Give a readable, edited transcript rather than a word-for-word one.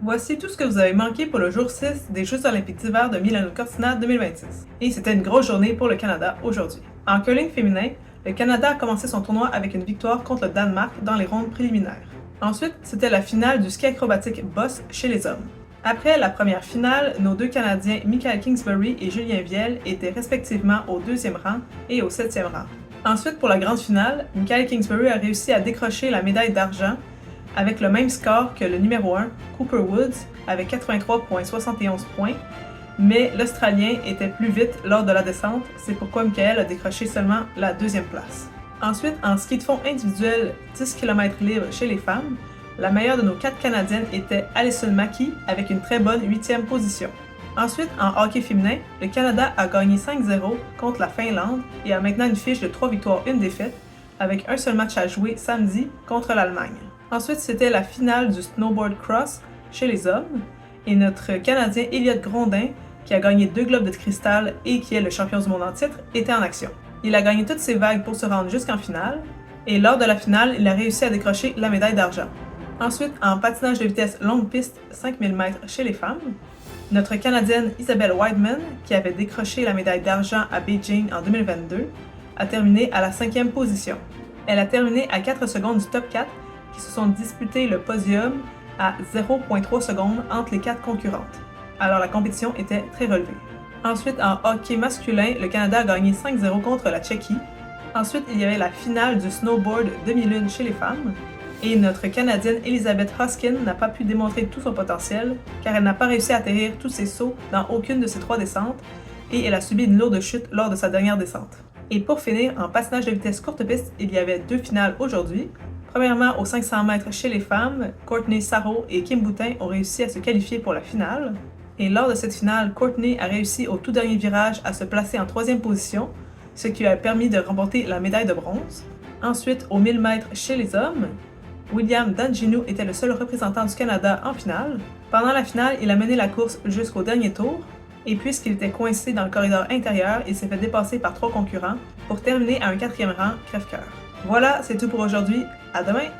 Voici tout ce que vous avez manqué pour le jour 6 des Jeux olympiques d'hiver de Milano Cortina 2026. Et c'était une grosse journée pour le Canada aujourd'hui. En curling féminin, le Canada a commencé son tournoi avec une victoire contre le Danemark dans les rondes préliminaires. Ensuite, c'était la finale du ski acrobatique boss chez les hommes. Après la première finale, nos deux Canadiens Michael Kingsbury et Julien Viel étaient respectivement au 2e rang et au 7e rang. Ensuite, pour la grande finale, Michael Kingsbury a réussi à décrocher la médaille d'argent avec le même score que le numéro 1, Cooper Woods, avec 83,71 points, mais l'Australien était plus vite lors de la descente, c'est pourquoi Michael a décroché seulement la 2e place. Ensuite, en ski de fond individuel 10 km libre chez les femmes, la meilleure de nos 4 Canadiennes était Alison Mackey avec une très bonne 8e position. Ensuite, en hockey féminin, le Canada a gagné 5-0 contre la Finlande et a maintenant une fiche de 3 victoires, 1 défaite, avec un seul match à jouer samedi contre l'Allemagne. Ensuite, c'était la finale du snowboard cross chez les hommes et notre Canadien Elliott Grondin, qui a gagné 2 globes de cristal et qui est le champion du monde en titre, était en action. Il a gagné toutes ses vagues pour se rendre jusqu'en finale et lors de la finale, il a réussi à décrocher la médaille d'argent. Ensuite, en patinage de vitesse longue piste 5000 mètres chez les femmes, notre Canadienne Isabelle Wideman, qui avait décroché la médaille d'argent à Beijing en 2022, a terminé à la 5e position. Elle a terminé à 4 secondes du top 4 qui se sont disputés le podium à 0,3 secondes entre les 4 concurrentes. Alors la compétition était très relevée. Ensuite, en hockey masculin, le Canada a gagné 5-0 contre la Tchéquie. Ensuite, il y avait la finale du snowboard demi-lune chez les femmes. Et notre Canadienne Elizabeth Hoskin n'a pas pu démontrer tout son potentiel car elle n'a pas réussi à atterrir tous ses sauts dans aucune de ses 3 descentes et elle a subi une lourde chute lors de sa dernière descente. Et pour finir, en patinage de vitesse courte piste, il y avait 2 finales aujourd'hui. Premièrement, aux 500 mètres chez les femmes, Courtney Sarro et Kim Boutin ont réussi à se qualifier pour la finale. Et lors de cette finale, Courtney a réussi au tout dernier virage à se placer en 3e position, ce qui lui a permis de remporter la médaille de bronze. Ensuite, aux 1000 mètres chez les hommes, William Danjinu était le seul représentant du Canada en finale. Pendant la finale, il a mené la course jusqu'au dernier tour, et puisqu'il était coincé dans le corridor intérieur, il s'est fait dépasser par 3 concurrents pour terminer à un 4e rang crève-cœur. Voilà, c'est tout pour aujourd'hui. À demain!